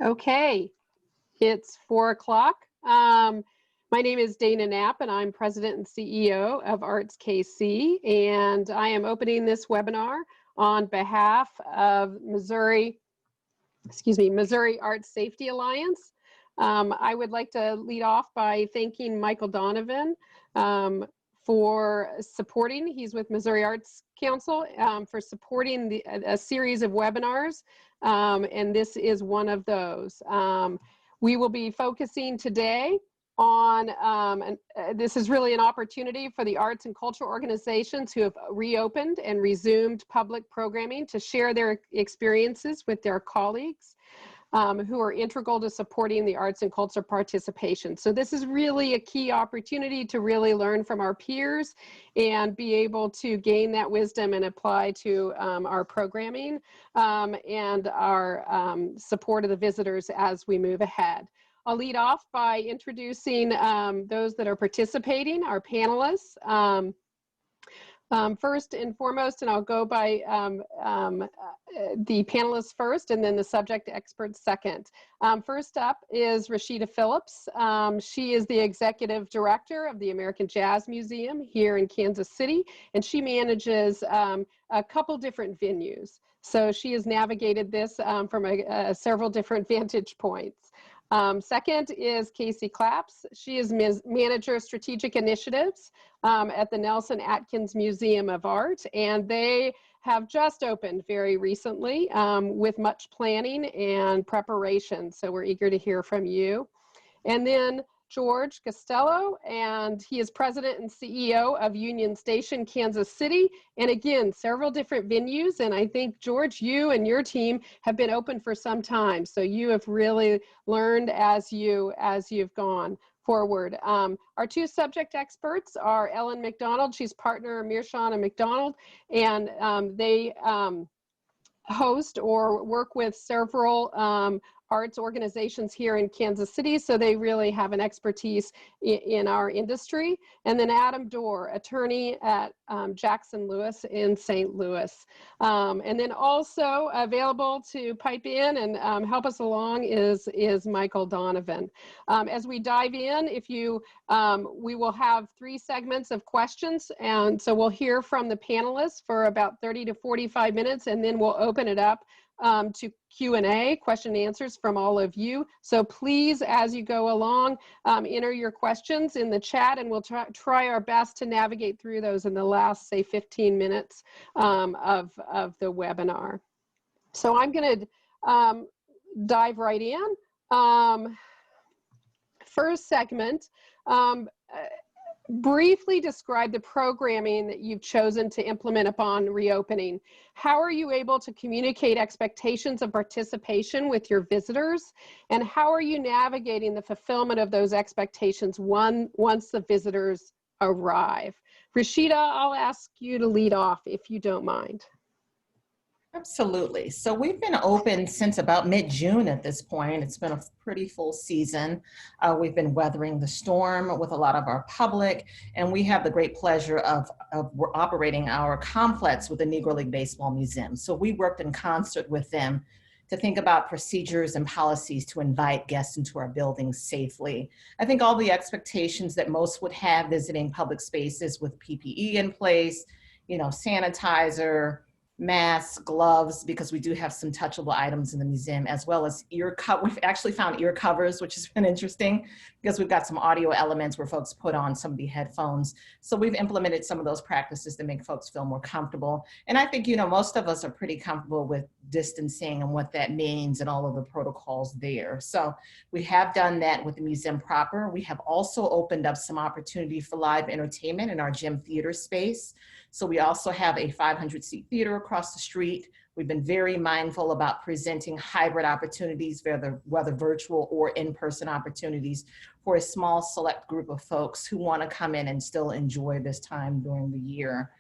Okay, it's 4 o'clock. My name is Dana Knapp, and I'm President and CEO of Arts KC, and I am opening this webinar on behalf of Missouri Arts Safety Alliance. I would like to lead off by thanking Michael Donovan for supporting, he's with Missouri Arts Council, for supporting a series of webinars, and this is one of those. We will be focusing today on, this is really an opportunity for the arts and cultural organizations who have reopened and resumed public programming to share their experiences with their colleagues who are integral to supporting the arts and culture participation. So this is really a key opportunity to really learn from our peers and be able to gain that wisdom and apply to our programming and our support of the visitors as we move ahead. I'll lead off by introducing those that are participating, our panelists. First and foremost, and I'll go by the panelists first and then the subject experts second. First up is Rashida Phillips. She is the Executive Director of the American Jazz Museum here in Kansas City, and she manages a couple different venues. So she has navigated this from several different vantage points. Second is Casey Claps. She is Manager of Strategic Initiatives at the Nelson-Atkins Museum of Art, and they have just opened very recently with much planning and preparation. So we're eager to hear from you. And then George Guastello, and he is President and CEO of Union Station, Kansas City. And again, several different venues. And I think, George, you and your team have been open for some time. So you have really learned as you've gone forward. Our two subject experts are Ellen McDonald. She's partner of Mershon and McDonald, and they host or work with several arts organizations here in Kansas City, so they really have an expertise in our industry. And then Adam Doerr, attorney at Jackson Lewis in St. Louis. And then also available to pipe in and help us along is Michael Donovan. As we dive in, we will have 3 segments of questions, and so we'll hear from the panelists for about 30 to 45 minutes, and then we'll open it up to Q&A, question and answers from all of you. So please, as you go along, enter your questions in the chat, and we'll try our best to navigate through those in the last, say, 15 minutes of the webinar. So I'm going to dive right in. First segment, briefly describe the programming that you've chosen to implement upon reopening. How are you able to communicate expectations of participation with your visitors? And how are you navigating the fulfillment of those expectations once the visitors arrive? Rashida, I'll ask you to lead off if you don't mind. Absolutely. So we've been open since about mid-June at this point. It's been a pretty full season. We've been weathering the storm with a lot of our public, and we have the great pleasure of operating our complex with the Negro League Baseball Museum. So we worked in concert with them to think about procedures and policies to invite guests into our buildings safely. I think all the expectations that most would have visiting public spaces with PPE in place, sanitizer, masks, gloves, because we do have some touchable items in the museum, as well as we've actually found ear covers, which has been interesting because we've got some audio elements where folks put on some of the headphones. So we've implemented some of those practices to make folks feel more comfortable. And I think, most of us are pretty comfortable with distancing and what that means and all of the protocols there. So we have done that with the museum proper. We have also opened up some opportunity for live entertainment in our gym theater space. So we also have a 500-seat theater across the street. We've been very mindful about presenting hybrid opportunities, whether virtual or in-person opportunities, for a small select group of folks who want to come in and still enjoy this time during the year.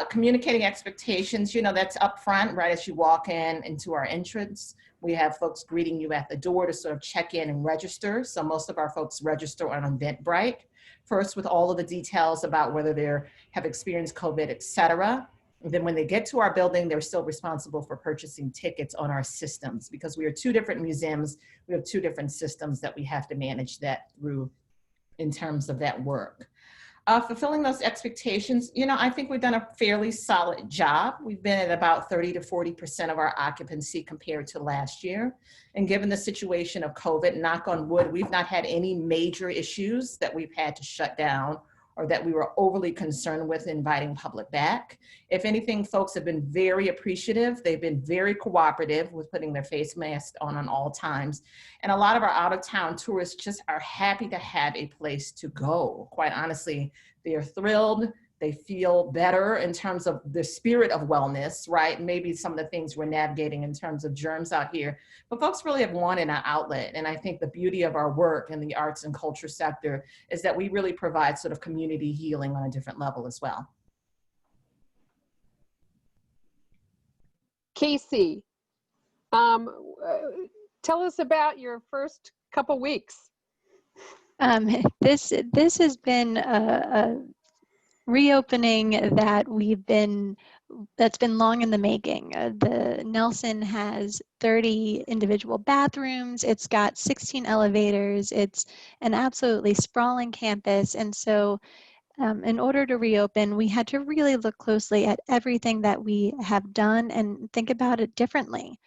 Communicating expectations, that's up front, right as you walk into our entrance. We have folks greeting you at the door to sort of check in and register. So most of our folks register on Eventbrite, first with all of the details about whether they have experienced COVID, et cetera. And then when they get to our building, they're still responsible for purchasing tickets on our systems, because we are two different museums. We have two different systems that we have to manage that through in terms of that work. Fulfilling those expectations, you know, I think we've done a fairly solid job. We've been at about 30 to 40% of our occupancy compared to last year. And given the situation of COVID, knock on wood, we've not had any major issues that we've had to shut down or that we were overly concerned with inviting public back. If anything, folks have been very appreciative. They've been very cooperative with putting their face masks on all times. And a lot of our out-of-town tourists just are happy to have a place to go. Quite honestly, they are thrilled. They feel better in terms of the spirit of wellness, right? Maybe some of the things we're navigating in terms of germs out here, but folks really have wanted an outlet. And I think the beauty of our work in the arts and culture sector is that we really provide sort of community healing on a different level as well. Casey, tell us about your first couple weeks. This has been a reopening that's been long in the making. The Nelson has 30 individual bathrooms. It's got 16 elevators. It's an absolutely sprawling campus. And so in order to reopen, we had to really look closely at everything that we have done and think about it differently.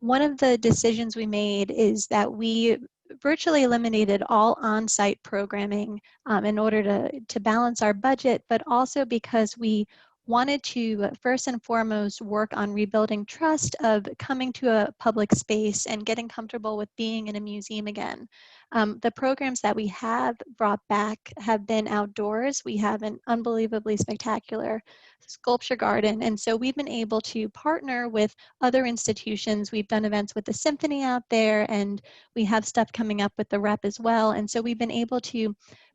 One of the decisions we made is that we virtually eliminated all on-site programming in order to balance our budget, but also because we wanted to first and foremost work on rebuilding trust of coming to a public space and getting comfortable with being in a museum again. The programs that we have brought back have been outdoors. We have an unbelievably spectacular sculpture garden, and so we've been able to partner with other institutions. We've done events with the symphony out there, and we have stuff coming up with the rep as well. And so we've been able to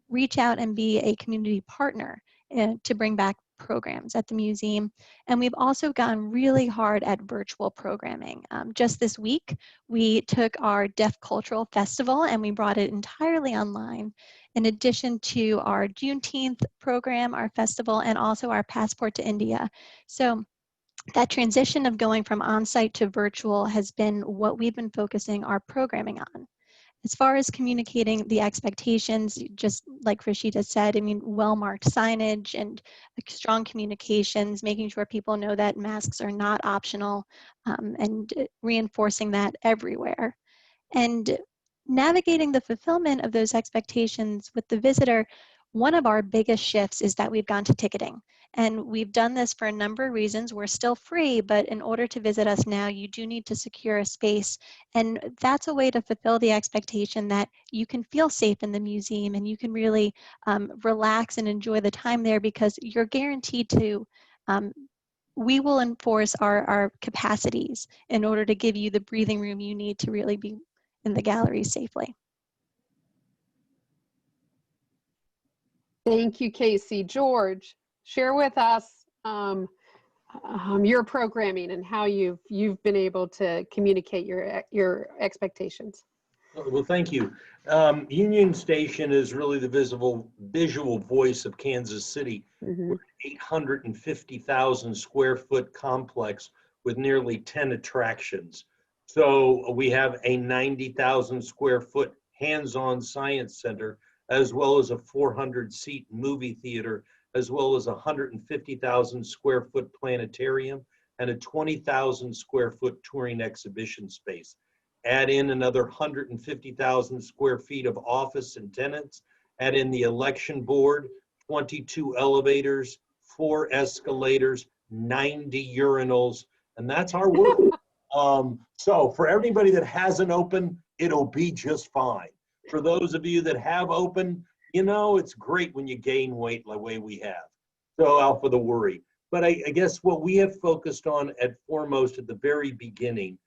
reach out and be a community partner to bring back programs at the museum. And we've also gone really hard at virtual programming. Just this week, we took our Deaf Cultural Festival and we brought it entirely online, in addition to our Juneteenth program, our festival, and also our Passport to India. So that transition of going from on-site to virtual has been what we've been focusing our programming on. As far as communicating the expectations, just like Rashida said, I mean, well-marked signage and strong communications, making sure people know that masks are not optional, and reinforcing that everywhere. And navigating the fulfillment of those expectations with the visitor, one of our biggest shifts is that we've gone to ticketing. And we've done this for a number of reasons. We're still free, but in order to visit us now, you do need to secure a space. And that's a way to fulfill the expectation that you can feel safe in the museum and you can really relax and enjoy the time there, because you're guaranteed to, we will enforce our capacities in order to give you the breathing room you need to really be in the gallery safely. Thank you, Casey. George, share with us your programming and how you've been able to communicate your expectations. Well, thank you. Union Station is really the visual voice of Kansas City. Mm-hmm. We're an 850,000 square foot complex with nearly 10 attractions. So we have a 90,000 square foot hands-on science center, as well as a 400-seat movie theater, as well as a 150,000 square foot planetarium and a 20,000 square foot touring exhibition space. Add in another 150,000 square feet of office and tenants, add in the election board, 22 elevators, 4 escalators, 90 urinals, and that's our work. So for everybody that hasn't opened, it'll be just fine. For those of you that have opened, you know, it's great when you gain weight the way we have. So out for the worry. But I guess what we have focused on at foremost at the very beginning,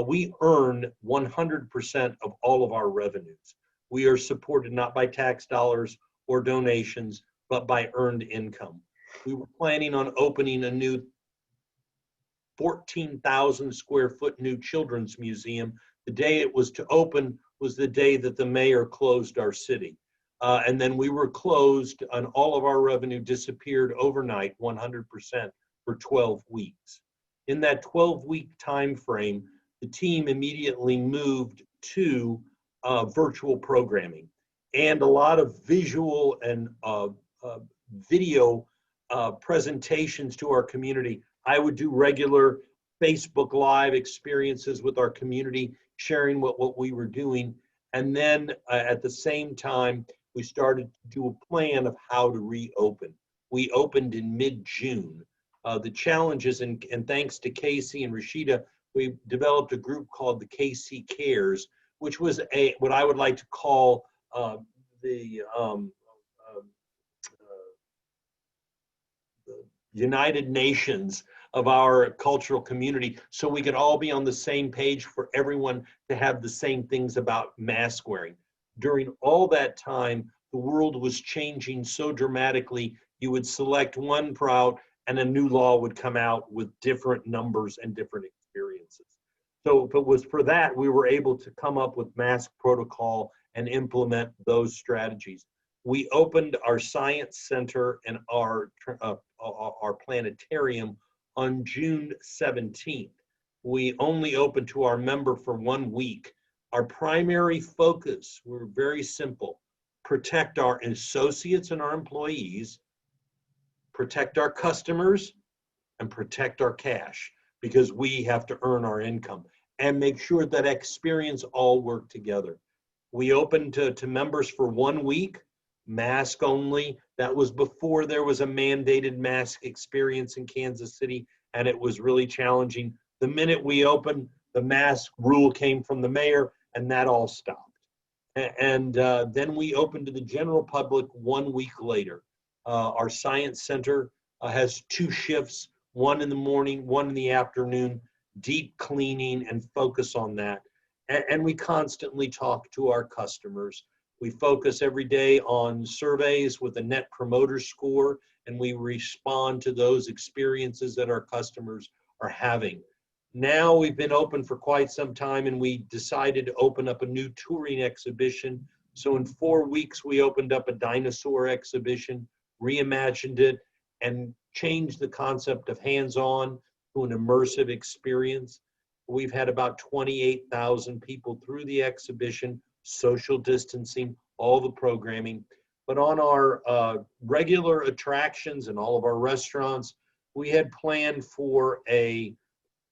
we earn 100% of all of our revenues. We are supported not by tax dollars or donations, but by earned income. We were planning on opening a new 14,000 square foot new children's museum. The day it was to open was the day that the mayor closed our city. And then we were closed and all of our revenue disappeared overnight, 100% for 12 weeks. In that 12-week time frame, the team immediately moved to virtual programming and a lot of visual and video presentations to our community. I would do regular Facebook Live experiences with our community, sharing what we were doing. And then at the same time, we started to do a plan of how to reopen. We opened in mid-June. The challenges, and thanks to Casey and Rashida, we developed a group called the KC Cares, which was what I would like to call the United Nations of our cultural community, so we could all be on the same page for everyone to have the same things about mask wearing. During all that time, the world was changing so dramatically. You would select one route and a new law would come out with different numbers and different experiences. So if it was for that, we were able to come up with mask protocol and implement those strategies. We opened our science center and our planetarium on June 17th. We only opened to our member for 1 week. Our primary focus were very simple: protect our associates and our employees, protect our customers, and protect our cash, because we have to earn our income, and make sure that experience all work together. We opened to members for 1 week, mask only. That was before there was a mandated mask experience in Kansas City, and it was really challenging. The minute we opened, the mask rule came from the mayor, and that all stopped. And then we opened to the general public 1 week later. Our science center has 2 shifts, one in the morning, one in the afternoon, deep cleaning and focus on that. And we constantly talk to our customers. We focus every day on surveys with a net promoter score, and we respond to those experiences that our customers are having. Now we've been open for quite some time, and we decided to open up a new touring exhibition. So in 4 weeks, we opened up a dinosaur exhibition, reimagined it, and changed the concept of hands-on to an immersive experience. We've had about 28,000 people through the exhibition, social distancing, all the programming. But on our regular attractions and all of our restaurants, we had planned for a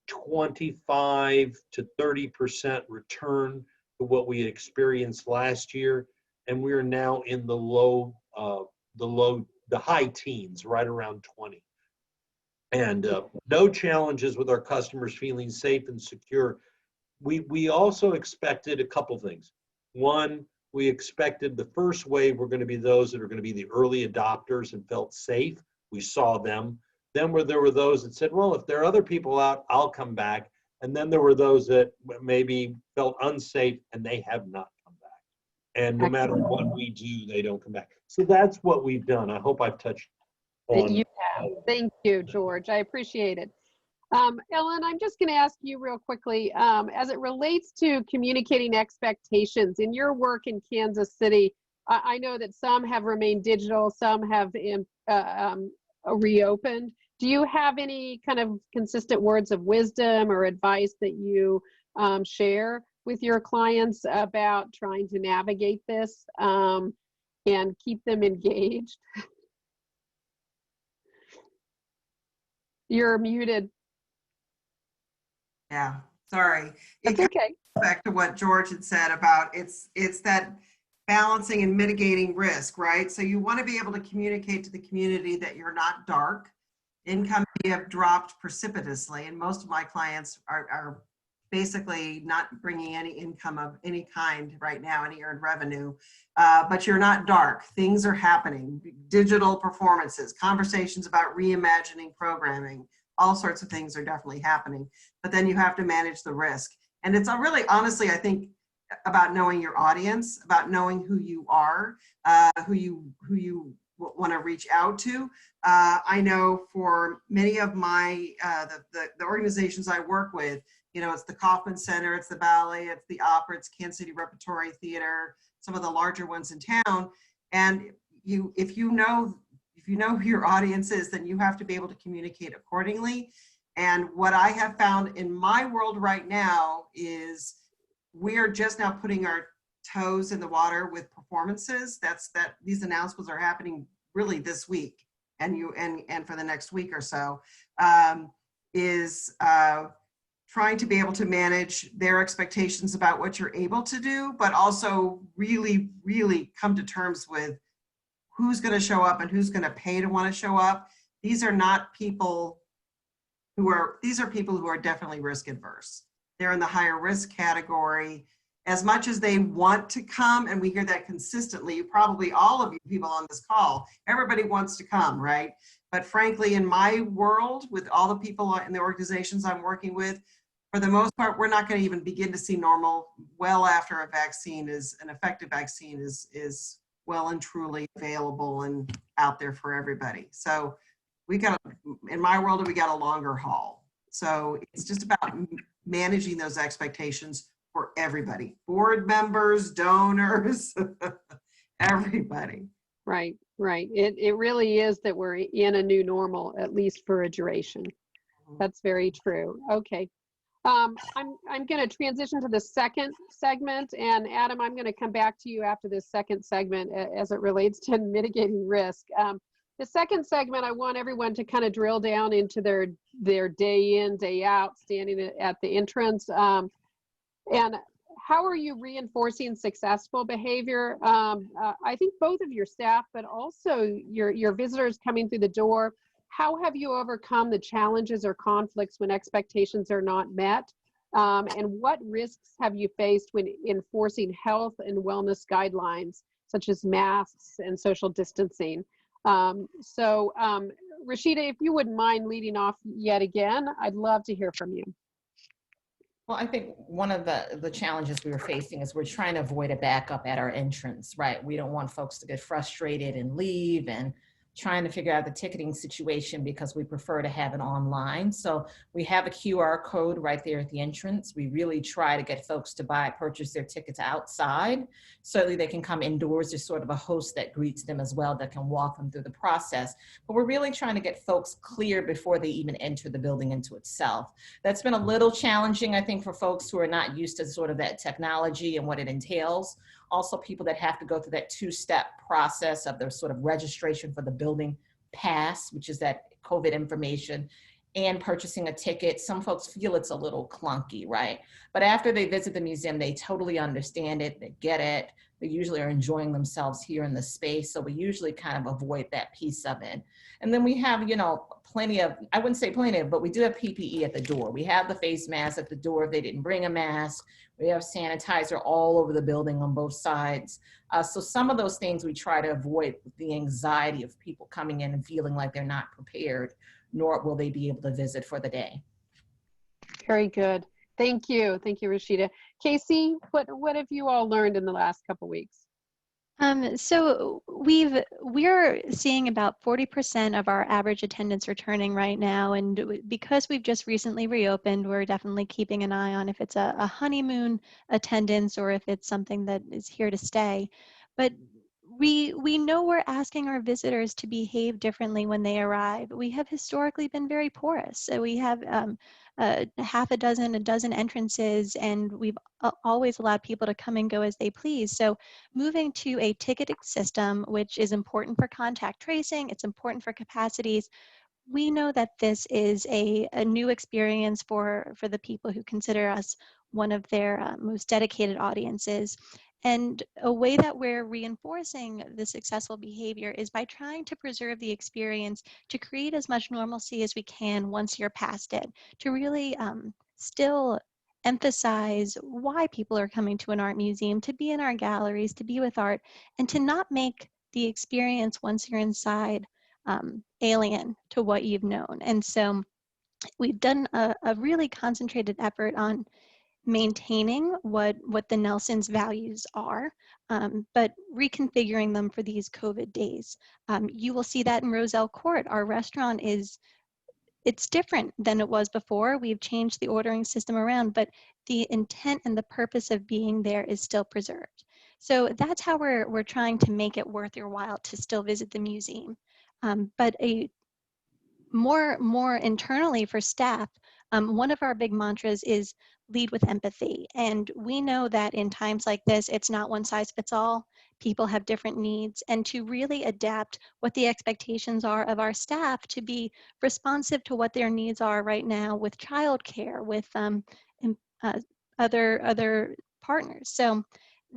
25 to 30% return to what we experienced last year, and we are now in the high teens, right around 20. And no challenges with our customers feeling safe and secure. We also expected a couple things. One, we expected the first wave were going to be those that are going to be the early adopters and felt safe. We saw them. Then there were those that said, well, if there are other people out, I'll come back. And then there were those that maybe felt unsafe and they have not come back. And no matter what we do, they don't come back. So that's what we've done. I hope I've touched on. You have. Thank you, George. I appreciate it. Ellen, I'm just going to ask you real quickly, as it relates to communicating expectations in your work in Kansas City. I know that some have remained digital, some have reopened. Do you have any kind of consistent words of wisdom or advice that you share with your clients about trying to navigate this and keep them engaged? You're muted. Yeah, sorry. That's okay. Back to what George had said about it's that balancing and mitigating risk, right? So you want to be able to communicate to the community that you're not dark. Income may have dropped precipitously, and most of my clients are basically not bringing any income of any kind right now, any earned revenue, but you're not dark. Things are happening. Digital performances, conversations about reimagining programming, all sorts of things are definitely happening, but then you have to manage the risk. And it's really, honestly, I think about knowing your audience, about knowing who you are, who you want to reach out to. I know for many of my, the organizations I work with, you know, it's the Kaufman Center, it's the Ballet, it's the Opera, it's Kansas City Repertory Theater, some of the larger ones in town. And if you if you know who your audience is, then you have to be able to communicate accordingly. And what I have found in my world right now is we are just now putting our toes in the water with performances. These announcements are happening really this week and for the next week or so, trying to be able to manage their expectations about what you're able to do, but also really, really come to terms with who's going to show up and who's going to pay to want to show up. These are people who are definitely risk adverse. They're in the higher risk category. As much as they want to come, and we hear that consistently, probably all of you people on this call, everybody wants to come, right? But frankly, in my world, with all the people in the organizations I'm working with, for the most part, we're not going to even begin to see normal well after an effective vaccine is well and truly available and out there for everybody. So in my world, we got a longer haul. So it's just about managing those expectations for everybody, board members, donors, everybody. Right, right. It really is that we're in a new normal, at least for a duration. That's very true. Okay. I'm going to transition to the second segment, and Adam, I'm going to come back to you after this second segment as it relates to mitigating risk. The second segment, I want everyone to kind of drill down into their day in, day out, standing at the entrance. And how are you reinforcing successful behavior? I think both of your staff, but also your visitors coming through the door. How have you overcome the challenges or conflicts when expectations are not met? And what risks have you faced when enforcing health and wellness guidelines, such as masks and social distancing? Rashida, if you wouldn't mind leading off yet again, I'd love to hear from you. Well, I think one of the challenges we were facing is we're trying to avoid a backup at our entrance, right? We don't want folks to get frustrated and leave, and trying to figure out the ticketing situation because we prefer to have it online. So we have a QR code right there at the entrance. We really try to get folks to purchase their tickets outside so that they can come indoors. There's sort of a host that greets them as well that can walk them through the process. But we're really trying to get folks clear before they even enter the building into itself. That's been a little challenging, I think, for folks who are not used to sort of that technology and what it entails. Also, people that have to go through that two-step process of their sort of registration for the building pass, which is that COVID information, and purchasing a ticket. Some folks feel it's a little clunky, right? But after they visit the museum, they totally understand it, they get it. They usually are enjoying themselves here in the space. So we usually kind of avoid that piece of it. And then we have, plenty of, I wouldn't say plenty of, but we do have PPE at the door. We have the face mask at the door if they didn't bring a mask. We have sanitizer all over the building on both sides. So some of those things we try to avoid the anxiety of people coming in and feeling like they're not prepared, nor will they be able to visit for the day. Very good. Thank you. Thank you, Rashida. Casey, what have you all learned in the last couple of weeks? So we're seeing about 40% of our average attendance returning right now, and because we've just recently reopened, we're definitely keeping an eye on if it's a honeymoon attendance or if it's something that is here to stay. But we know we're asking our visitors to behave differently when they arrive. We have historically been very porous. So we have a dozen entrances, and we've always allowed people to come and go as they please. So moving to a ticketing system, which is important for contact tracing, it's important for capacities. We know that this is a new experience for the people who consider us one of their most dedicated audiences. And a way that we're reinforcing the successful behavior is by trying to preserve the experience, to create as much normalcy as we can once you're past it, to really still emphasize why people are coming to an art museum, to be in our galleries, to be with art, and to not make the experience once you're inside alien to what you've known. And so we've done a really concentrated effort on maintaining what the Nelson's values are, but reconfiguring them for these COVID days. You will see that in Roselle Court. Our restaurant it's different than it was before. We've changed the ordering system around, but the intent and the purpose of being there is still preserved. So that's how we're trying to make it worth your while to still visit the museum. But more internally for staff, one of our big mantras is lead with empathy. And we know that in times like this, it's not one size fits all. People have different needs, and to really adapt what the expectations are of our staff to be responsive to what their needs are right now with childcare, with other partners. So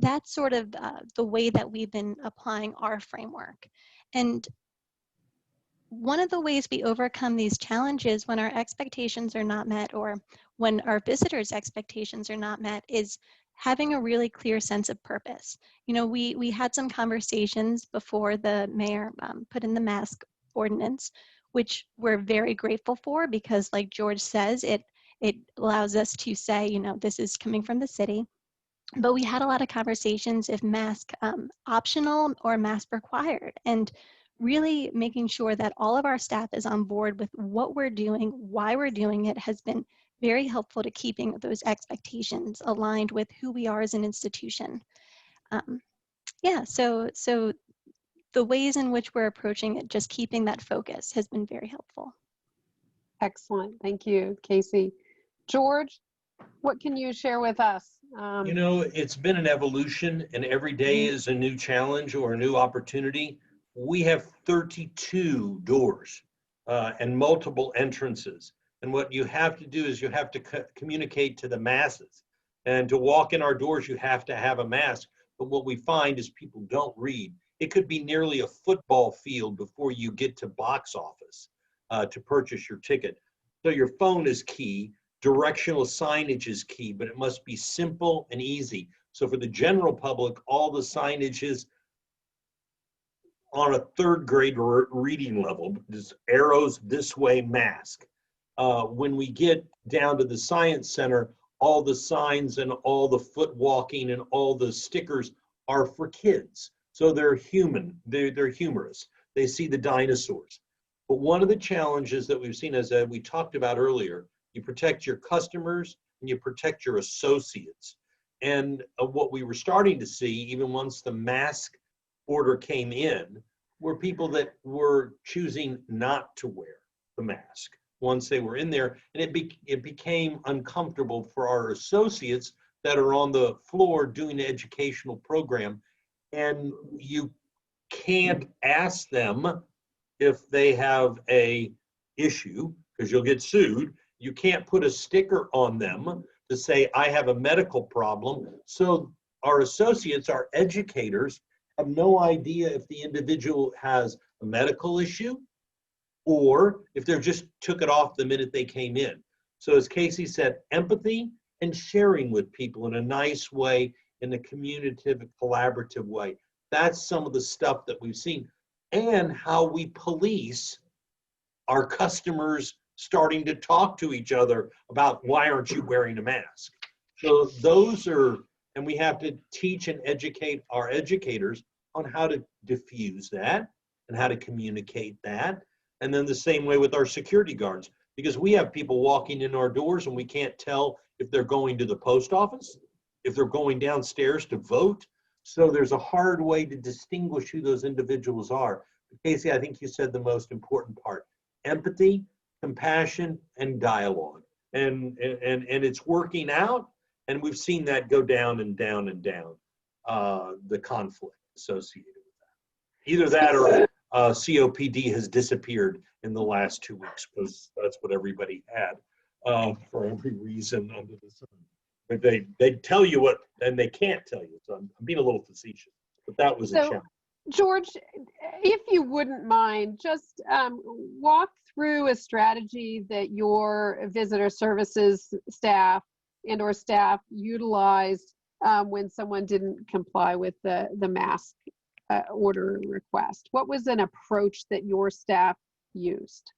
that's sort of the way that we've been applying our framework. And one of the ways we overcome these challenges when our expectations are not met, or when our visitors' expectations are not met, is having a really clear sense of purpose. You know, we had some conversations before the mayor put in the mask ordinance, which we're very grateful for, because like George says, it allows us to say, you know, this is coming from the city. But we had a lot of conversations if mask optional or mask required, and really making sure that all of our staff is on board with what we're doing, why we're doing it, has been very helpful to keeping those expectations aligned with who we are as an institution. Yeah, so the ways in which we're approaching it, just keeping that focus, has been very helpful. Excellent. Thank you, Casey. George, what can you share with us? You know, it's been an evolution, and every day is a new challenge or a new opportunity. We have 32 doors and multiple entrances. And what you have to do is you have to communicate to the masses. And to walk in our doors, you have to have a mask. But what we find is people don't read. It could be nearly a football field before you get to box office to purchase your ticket. So your phone is key. Directional signage is key, but it must be simple and easy. So for the general public, all the signage is on a third grade reading level, just arrows this way, mask. When we get down to the science center, all the signs and all the foot walking and all the stickers are for kids. So they're human, they're humorous. They see the dinosaurs. But one of the challenges that we've seen, as we talked about earlier, you protect your customers and you protect your associates. And what we were starting to see, even once the mask order came in, were people that were choosing not to wear the mask once they were in there. And it became uncomfortable for our associates that are on the floor doing the educational program. And you can't ask them if they have a issue, because you'll get sued. You can't put a sticker on them to say, I have a medical problem. So our associates, our educators, have no idea if the individual has a medical issue or if they just took it off the minute they came in. So as Casey said, empathy and sharing with people in a nice way, in a communicative, collaborative way. That's some of the stuff that we've seen, and how we police our customers starting to talk to each other about, why aren't you wearing a mask? So those are, and we have to teach and educate our educators on how to diffuse that and how to communicate that. And then the same way with our security guards, because we have people walking in our doors and we can't tell if they're going to the post office, if they're going downstairs to vote. So there's a hard way to distinguish who those individuals are. Casey, I think you said the most important part: empathy, compassion, and dialogue. And it's working out, and we've seen that go down and down and down, the conflict associated with that. Either that or COPD has disappeared in the last 2 weeks, because that's what everybody had for every reason under the sun. But they tell you what, and they can't tell you. So I'm being a little facetious, but that was a challenge. George, if you wouldn't mind, just walk through a strategy that your visitor services staff and/or staff utilized when someone didn't comply with the mask order request. What was an approach that your staff used?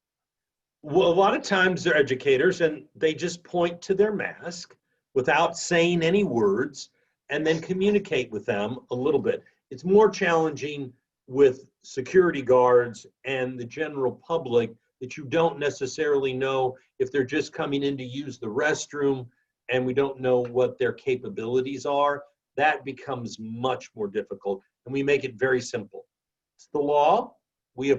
Well, a lot of times they're educators and they just point to their mask without saying any words and then communicate with them a little bit. It's more challenging with security guards and the general public, that you don't necessarily know if they're just coming in to use the restroom and we don't know what their capabilities are. That becomes much more difficult, and we make it very simple. It's the law. We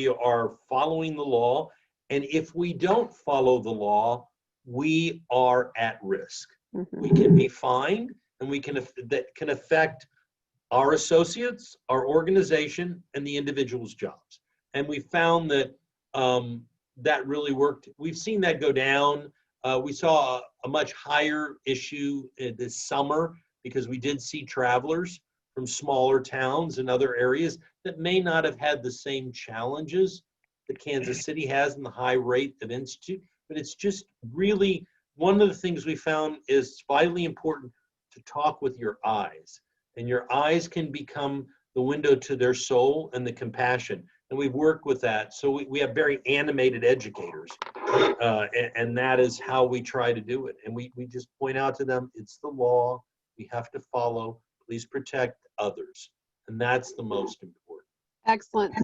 are following the law, and if we don't follow the law, we are at risk. We can be fined, and that can affect our associates, our organization, and the individual's jobs. And we found that that really worked. We've seen that go down. We saw a much higher issue this summer because we did see travelers from smaller towns and other areas that may not have had the same challenges that Kansas City has in the high rate of institute. But it's just really, one of the things we found is vitally important to talk with your eyes. And your eyes can become the window to their soul and the compassion. And we've worked with that. So we have very animated educators. And that is how we try to do it. And we just point out to them, it's the law. We have to follow. Please protect others. And that's the most important. Excellent.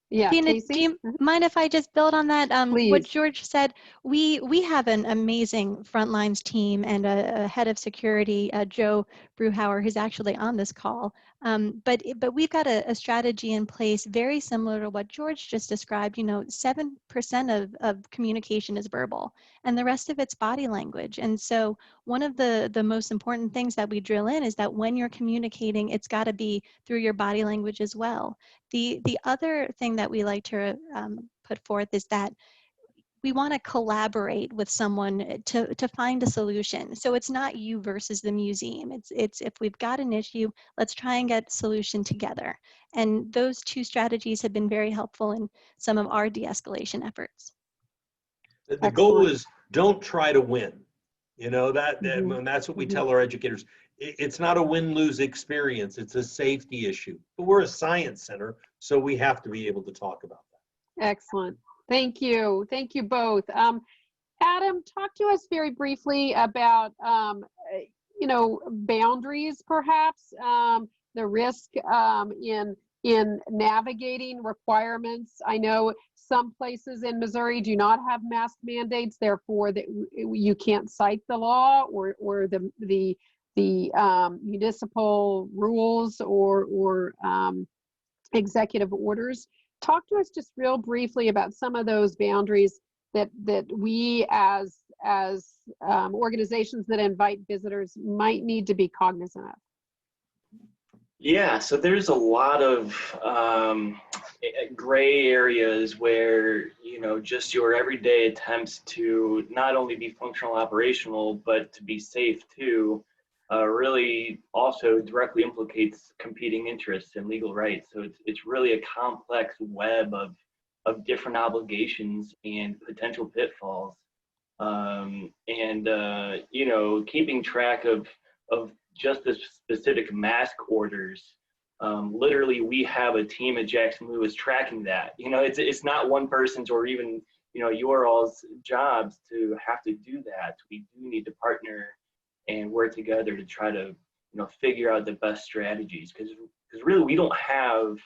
Yeah, Tina, Casey? do you mind if I just build on that? What Please. George said, we have an amazing frontlines team and a head of security, Joe Bruhauer, who's actually on this call. But we've got a strategy in place very similar to what George just described. 7% of communication is verbal, and the rest of it's body language. And so one of the most important things that we drill in is that when you're communicating, it's got to be through your body language as well. The other thing that we like to put forth is that we want to collaborate with someone to find a solution. So it's not you versus the museum. It's if we've got an issue, let's try and get a solution together. And those two strategies have been very helpful in some of our de-escalation efforts. The goal is don't try to win. That's what we tell our educators. It's not a win-lose experience. It's a safety issue. But we're a science center, so we have to be able to talk about that. Excellent. Thank you. Thank you both. Adam, talk to us very briefly about, boundaries, perhaps, the risk in navigating requirements. I know some places in Missouri do not have mask mandates, therefore that you can't cite the law or the municipal rules or executive orders. Talk to us just real briefly about some of those boundaries that we as organizations that invite visitors might need to be cognizant of. Yeah, so there's a lot of gray areas where, just your everyday attempts to not only be functional, operational, but to be safe too, really also directly implicates competing interests and legal rights. So it's really a complex web of different obligations and potential pitfalls. Keeping track of just the specific mask orders. Literally, we have a team at Jackson Lewis tracking that. It's not one person's or even your all's jobs to have to do that. We do need to partner and work together to try to figure out the best strategies, because really we don't have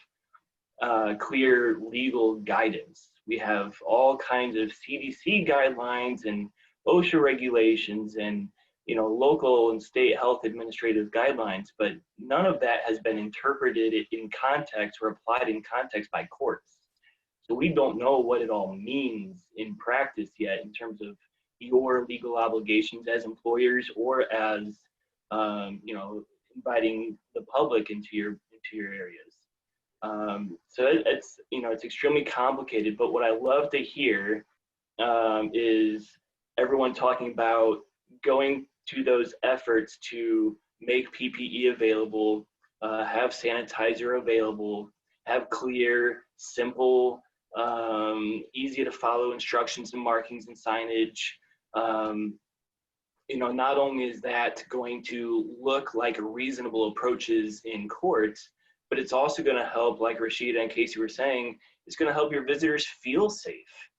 clear legal guidance. We have all kinds of CDC guidelines and OSHA regulations and local and state health administrative guidelines, but none of that has been interpreted in context or applied in context by courts. So we don't know what it all means in practice yet in terms of your legal obligations as employers or as inviting the public into your areas. So it's extremely complicated, but what I love to hear is everyone talking about going to those efforts to make PPE available, have sanitizer available, have clear, simple, easy to follow instructions and markings and signage. Not only is that going to look like reasonable approaches in court, but it's also going to help, like Rashida and Casey were saying, it's going to help your visitors feel safe.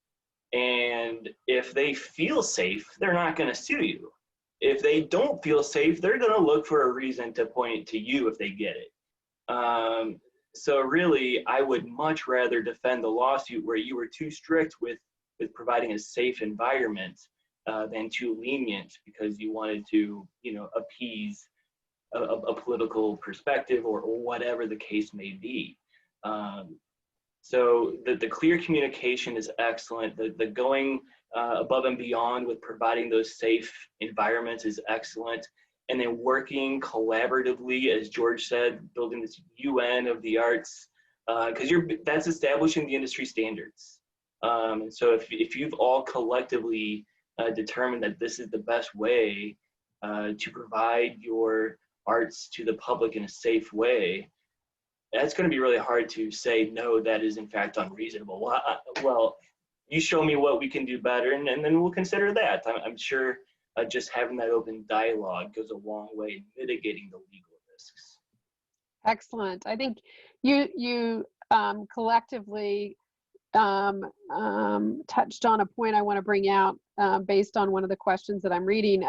And if they feel safe, they're not going to sue you. If they don't feel safe, they're going to look for a reason to point to you if they get it. So really, I would much rather defend the lawsuit where you were too strict with providing a safe environment than too lenient because you wanted to, appease a political perspective or whatever the case may be. So the clear communication is excellent. The going above and beyond with providing those safe environments is excellent. And then working collaboratively, as George said, building this UN of the arts, because that's establishing the industry standards. And so if you've all collectively determined that this is the best way to provide your arts to the public in a safe way, that's going to be really hard to say, no, that is in fact unreasonable. Well, you show me what we can do better, and then we'll consider that. I'm sure just having that open dialogue goes a long way in mitigating the legal risks. Excellent. I think you collectively touched on a point I want to bring out based on one of the questions that I'm reading.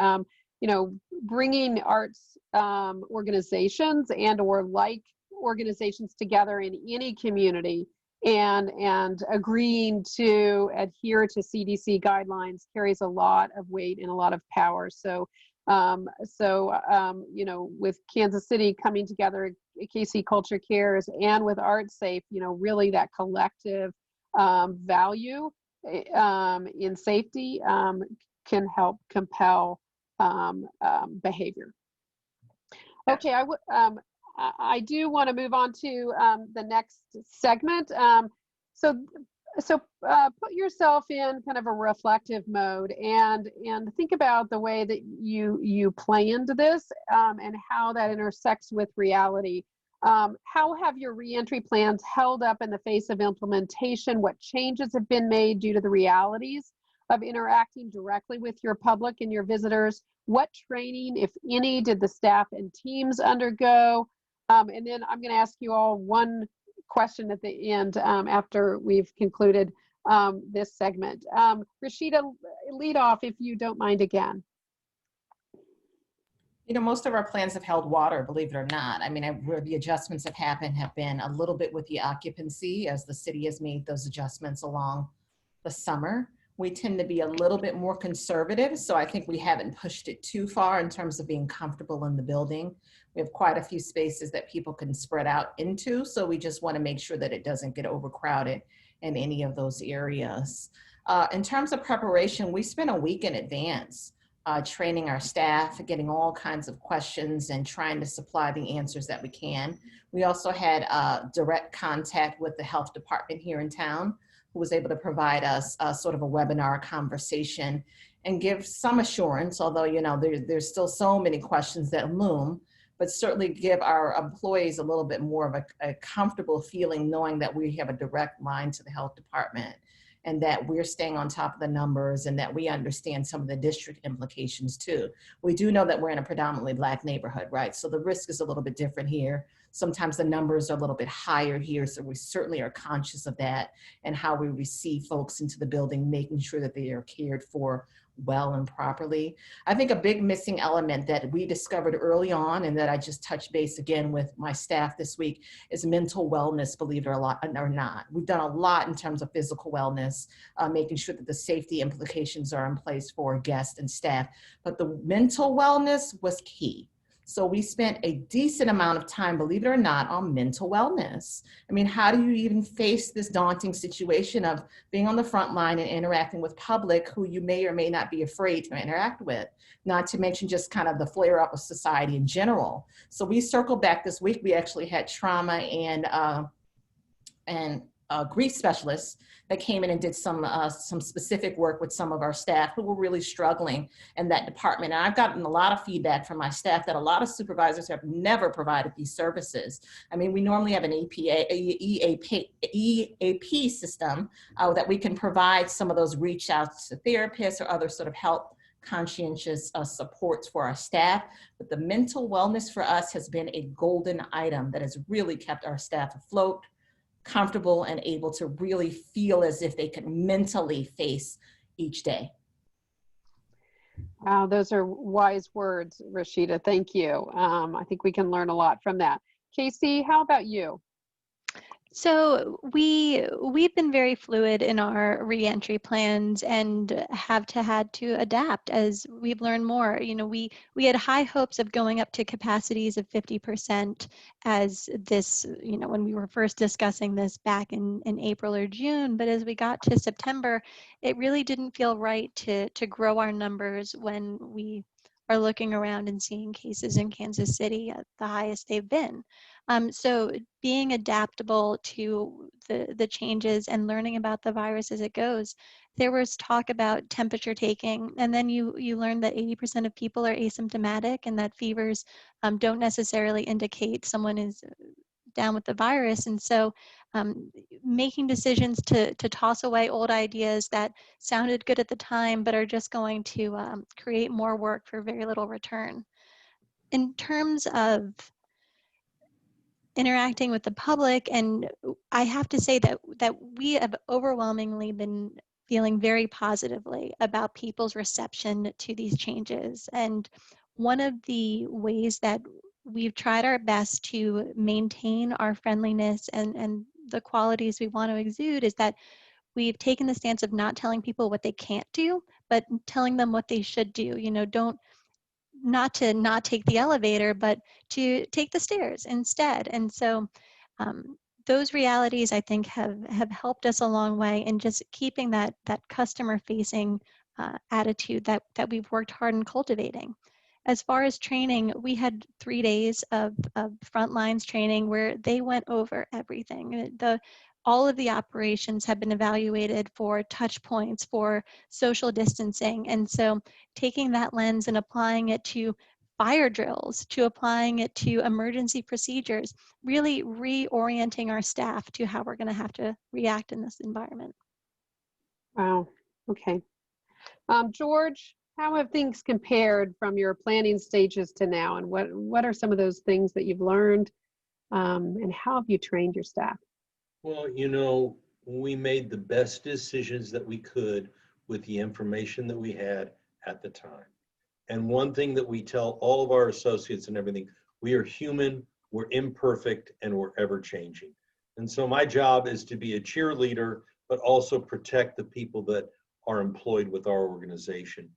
You know, bringing arts organizations and or like organizations together in any community and agreeing to adhere to CDC guidelines carries a lot of weight and a lot of power. So, you know, with Kansas City coming together, KC Culture Cares, and with ArtSafe, you know, really that collective value in safety can help compel behavior. Okay, I do want to move on to the next segment. So put yourself in kind of a reflective mode and think about the way that you planned this and how that intersects with reality. How have your reentry plans held up in the face of implementation? What changes have been made due to the realities of interacting directly with your public and your visitors? What training, if any, did the staff and teams undergo? And then I'm going to ask you all one question at the end after we've concluded this segment. Rashida, lead off if you don't mind again. You know, most of our plans have held water, believe it or not. I mean, where the adjustments have happened have been a little bit with the occupancy, as the city has made those adjustments along the summer. We tend to be a little bit more conservative, so I think we haven't pushed it too far in terms of being comfortable in the building. We have quite a few spaces that people can spread out into, so we just want to make sure that it doesn't get overcrowded in any of those areas. In terms of preparation, we spent a week in advance training our staff, getting all kinds of questions and trying to supply the answers that we can. We also had direct contact with the health department here in town, who was able to provide us sort of a webinar conversation and give some assurance, although, you know, there's still so many questions that loom, but certainly give our employees a little bit more of a comfortable feeling knowing that we have a direct line to the health department and that we're staying on top of the numbers and that we understand some of the district implications too. We do know that we're in a predominantly Black neighborhood, right? So the risk is a little bit different here. Sometimes the numbers are a little bit higher here, so we certainly are conscious of that and how we receive folks into the building, making sure that they are cared for well and properly. I think a big missing element that we discovered early on and that I just touched base again with my staff this week is mental wellness, believe it or not. We've done a lot in terms of physical wellness, making sure that the safety implications are in place for guests and staff, but the mental wellness was key. So we spent a decent amount of time, believe it or not, on mental wellness. I mean, how do you even face this daunting situation of being on the front line and interacting with public who you may or may not be afraid to interact with, not to mention just kind of the flare up of society in general. So we circled back this week. We actually had trauma and grief specialists that came in and did some specific work with some of our staff who were really struggling in that department. And I've gotten a lot of feedback from my staff that a lot of supervisors have never provided these services. I mean, we normally have an EAP system that we can provide some of those reach outs to therapists or other sort of help conscientious supports for our staff. But the mental wellness for us has been a golden item that has really kept our staff afloat, comfortable, and able to really feel as if they could mentally face each day. Wow, those are wise words, Rashida. Thank you. I think we can learn a lot from that. Casey, how about you? So we've been very fluid in our reentry plans and had to adapt as we've learned more. You know, we had high hopes of going up to capacities of 50% as this, you know, when we were first discussing this back in April or June, but as we got to September, it really didn't feel right to grow our numbers when we are looking around and seeing cases in Kansas City at the highest they've been. So being adaptable to the changes and learning about the virus as it goes. There was talk about temperature taking, and then you learn that 80% of people are asymptomatic and that fevers don't necessarily indicate someone is down with the virus. And so making decisions to toss away old ideas that sounded good at the time but are just going to create more work for very little return. In terms of interacting with the public, and I have to say that we have overwhelmingly been feeling very positively about people's reception to these changes. And one of the ways that we've tried our best to maintain our friendliness and the qualities we want to exude is that we've taken the stance of not telling people what they can't do, but telling them what they should do. You know, not to not take the elevator, but to take the stairs instead. And so those realities, I think, have helped us a long way in just keeping that customer facing attitude that we've worked hard in cultivating. As far as training, we had 3 days of frontlines training where they went over everything. All of the operations have been evaluated for touch points, for social distancing. And so taking that lens and applying it to fire drills, to applying it to emergency procedures, really reorienting our staff to how we're going to have to react in this environment. Wow. Okay. George, how have things compared from your planning stages to now? And what are some of those things that you've learned? And how have you trained your staff? Well, you know, we made the best decisions that we could with the information that we had at the time. And one thing that we tell all of our associates and everything, we are human, we're imperfect, and we're ever changing. And so my job is to be a cheerleader, but also protect the people that are employed with our organization.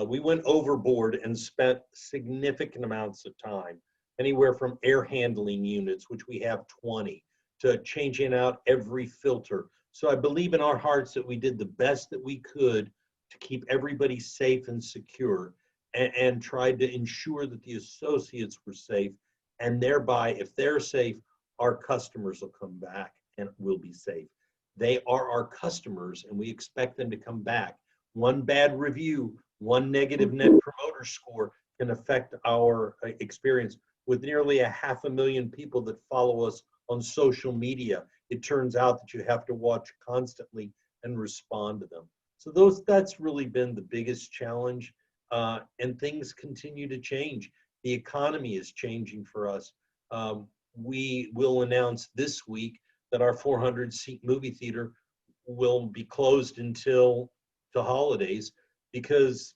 We went overboard and spent significant amounts of time, anywhere from air handling units, which we have 20, to changing out every filter. So I believe in our hearts that we did the best that we could to keep everybody safe and secure, and tried to ensure that the associates were safe. And thereby, if they're safe, our customers will come back and will be safe. They are our customers, and we expect them to come back. One bad review, one negative net promoter score can affect our experience. With nearly 500,000 people that follow us on social media, it turns out that you have to watch constantly and respond to them. So that's really been the biggest challenge. And things continue to change. The economy is changing for us. We will announce this week that our 400-seat movie theater will be closed until the holidays because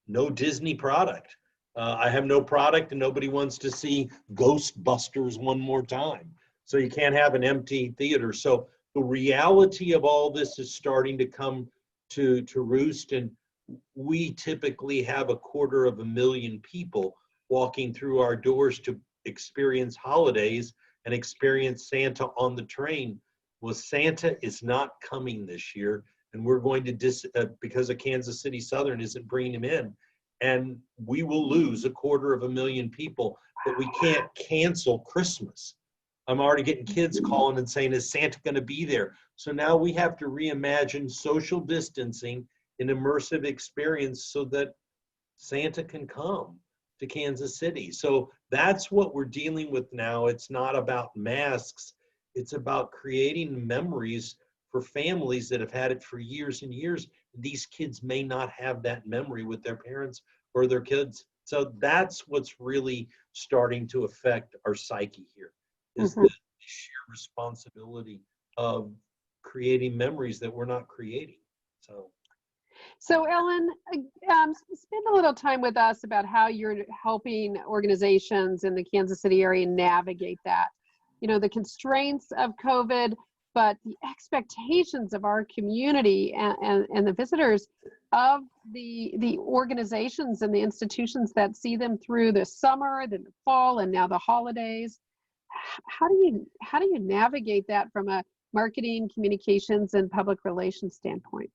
no Disney product. I have no product and nobody wants to see Ghostbusters one more time. So you can't have an empty theater. So the reality of all this is starting to come to roost, and we typically have 250,000 people walking through our doors to experience holidays and experience Santa on the train. Well, Santa is not coming this year, and we're going to, because of Kansas City Southern isn't bringing him in, and we will lose 250,000 people, but we can't cancel Christmas. I'm already getting kids calling and saying, is Santa going to be there? So now we have to reimagine social distancing, an immersive experience so that Santa can come to Kansas City. So that's what we're dealing with now. It's not about masks. It's about creating memories for families that have had it for years and years. These kids may not have that memory with their parents or their kids. So that's what's really starting to affect our psyche here, is the sheer responsibility of creating memories that we're not creating. So Ellen, spend a little time with us about how you're helping organizations in the Kansas City area navigate that. the constraints of COVID, but the expectations of our community and the visitors of the organizations and the institutions that see them through the summer, then the fall, and now the holidays. How do you navigate that from a marketing, communications, and public relations standpoint?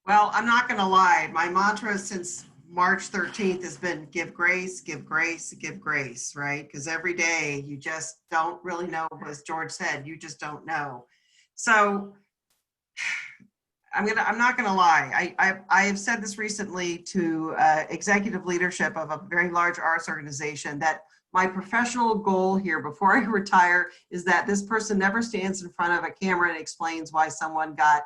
Well, I'm not going to lie. My mantra since March 13th has been give grace, give grace, give grace, right? Because every day you just don't really know, as George said, you just don't know. So I'm not going to lie. I have said this recently to executive leadership of a very large arts organization that my professional goal here before I retire is that this person never stands in front of a camera and explains why someone got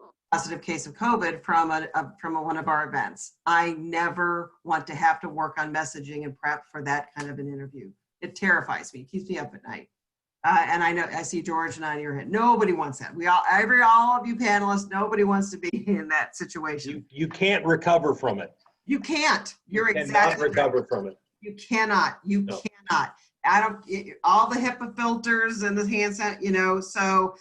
a positive case of COVID from one of our events. I never want to have to work on messaging and prep for that kind of an interview. It terrifies me. It keeps me up at night. And I know I see George and I in your head. Nobody wants that. All of you panelists, nobody wants to be in that situation. You can't recover from it. You can't. You're You exactly cannot recover from it. You cannot. You No. cannot. All the HIPAA filters and the hand sanitizer, so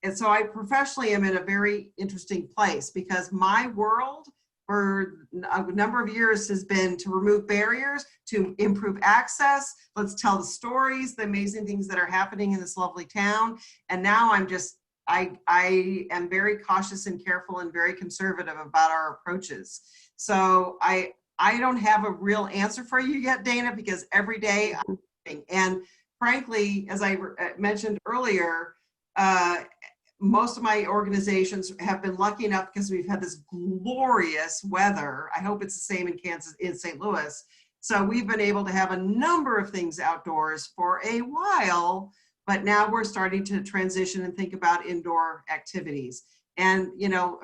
and so I professionally am in a very interesting place because my world for a number of years has been to remove barriers, to improve access. Let's tell the stories, the amazing things that are happening in this lovely town. And now I am very cautious and careful and very conservative about our approaches. So I don't have a real answer for you yet, Dana, because every day I'm learning. And frankly, as I mentioned earlier, most of my organizations have been lucky enough because we've had this glorious weather. I hope it's the same in St. Louis. So we've been able to have a number of things outdoors for a while, but now we're starting to transition and think about indoor activities. And,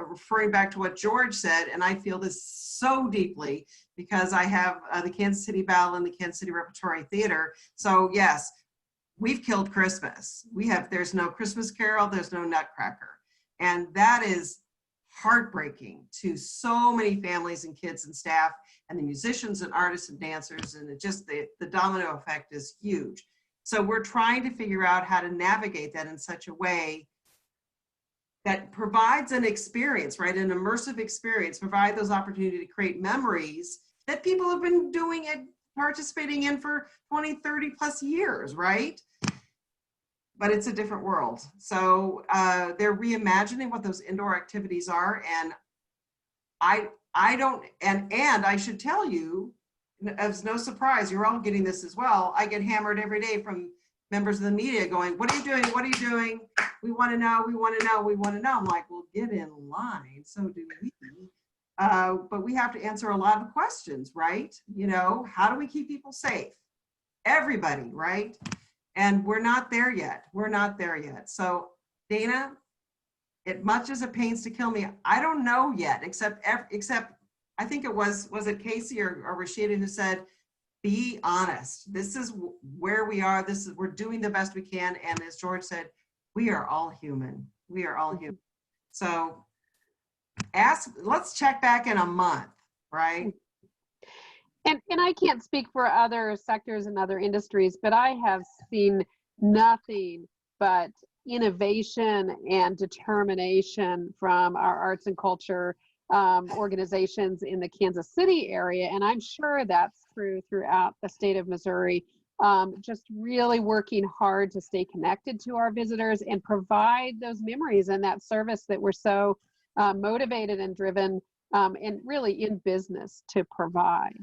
referring back to what George said, and I feel this so deeply because I have the Kansas City Ballet and the Kansas City Repertory Theater. So yes, we've killed Christmas. There's no Christmas Carol, there's no Nutcracker. And that is heartbreaking to so many families and kids and staff and the musicians and artists and dancers. And the domino effect is huge. So we're trying to figure out how to navigate that in such a way that provides an experience, right? An immersive experience, provide those opportunities to create memories that people have been doing and participating in for 20, 30 plus years, right? But it's a different world. So they're reimagining what those indoor activities are. And I should tell you, as no surprise, you're all getting this as well. I get hammered every day from members of the media going, what are you doing? What are you doing? We want to know, we want to know, we want to know. I'm like, well, get in line. So do we. But we have to answer a lot of questions, right? How do we keep people safe? Everybody, right? And we're not there yet. We're not there yet. So Dana, much as it pains to kill me, I don't know yet, except I think it was it Casey or Rashida who said, be honest. This is where we are. We're doing the best we can. And as George said, we are all human. We are all human. So let's check back in a month, right? And I can't speak for other sectors and other industries, but I have seen nothing but innovation and determination from our arts and culture organizations in the Kansas City area. And I'm sure that's true throughout the state of Missouri. Just really working hard to stay connected to our visitors and provide those memories and that service that we're so motivated and driven and really in business to provide.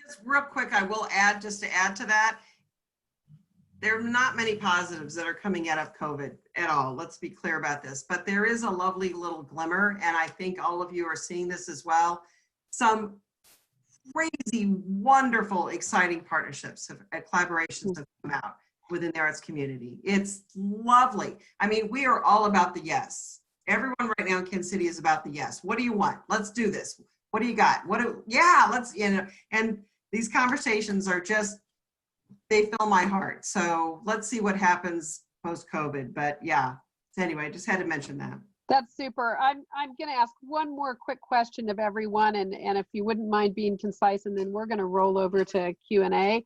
Just real quick, I will add, just to add to that, there are not many positives that are coming out of COVID at all. Let's be clear about this, but there is a lovely little glimmer, and I think all of you are seeing this as well. Some crazy, wonderful, exciting partnerships and collaborations have come out within the arts community. It's lovely. I mean, we are all about the yes. Everyone right now in Kansas City is about the yes. What do you want? Let's do this. What do you got? Let's, and these conversations are just, they fill my heart. So let's see what happens post-COVID. But yeah, so anyway, just had to mention that. That's super. I'm going to ask one more quick question of everyone, and if you wouldn't mind being concise, and then we're going to roll over to Q&A.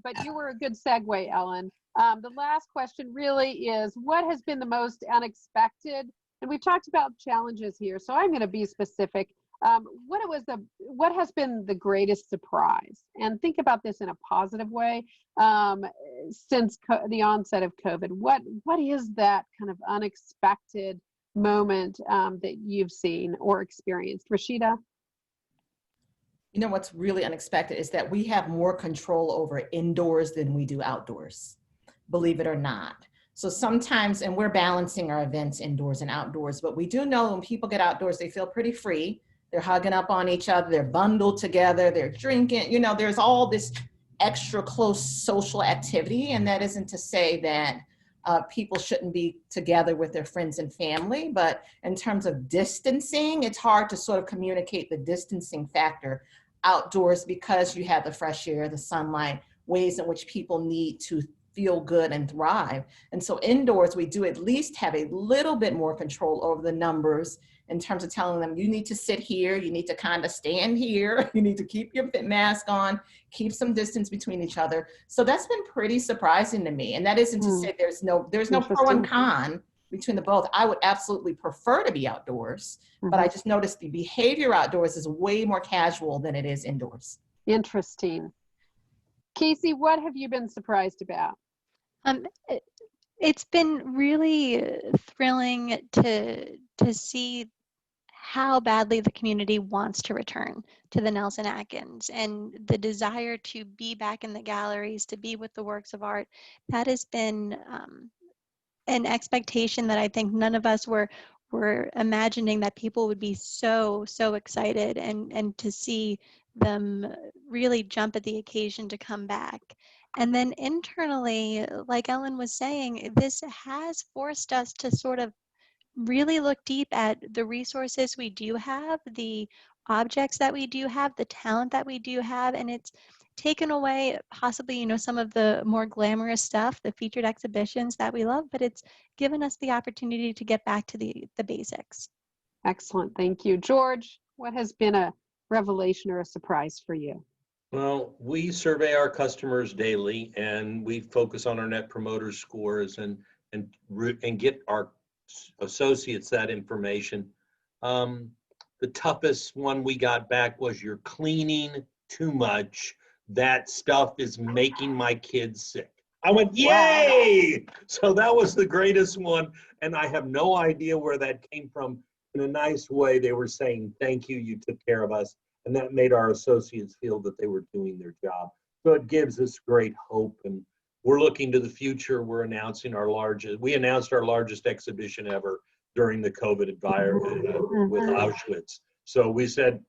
But you were a good segue, Ellen. The last question really is, what has been the most unexpected? And we've talked about challenges here, so I'm going to be specific. What has been the greatest surprise? And think about this in a positive way. Since the onset of COVID, what is that kind of unexpected moment that you've seen or experienced? Rashida? You know, what's really unexpected is that we have more control over indoors than we do outdoors, believe it or not. So sometimes, and we're balancing our events indoors and outdoors, but we do know when people get outdoors, they feel pretty free. They're hugging up on each other, they're bundled together, they're drinking, you know, there's all this extra close social activity. And that isn't to say that people shouldn't be together with their friends and family, but in terms of distancing, it's hard to sort of communicate the distancing factor outdoors because you have the fresh air, the sunlight, ways in which people need to feel good and thrive. And so indoors, we do at least have a little bit more control over the numbers in terms of telling them, you need to sit here, you need to kind of stand here, you need to keep your mask on, keep some distance between each other. So that's been pretty surprising to me. And that isn't to say there's no pro and con between the both. I would absolutely prefer to be outdoors, but I just noticed the behavior outdoors is way more casual than it is indoors. Interesting. Casey, what have you been surprised about? It's been really thrilling to see how badly the community wants to return to the Nelson-Atkins, and the desire to be back in the galleries, to be with the works of art. That has been an expectation that I think none of us were imagining, that people would be so excited and to see them really jump at the occasion to come back. And then internally, like Ellen was saying, this has forced us to sort of really look deep at the resources we do have, the objects that we do have, the talent that we do have, and it's taken away possibly, you know, some of the more glamorous stuff, the featured exhibitions that we love, but it's given us the opportunity to get back to the basics. Excellent, thank you. George, what has been a revelation or a surprise for you? Well, we survey our customers daily, and we focus on our net promoter scores and get our associates that information. The toughest one we got back was, you're cleaning too much. That stuff is making my kids sick. I went, yay! Wow. So that was the greatest one, and I have no idea where that came from. In a nice way, they were saying, thank you, you took care of us. And that made our associates feel that they were doing their job. So it gives us great hope, and we're looking to the future. We're announcing we announced our largest exhibition ever during the COVID environment with Auschwitz. So we said,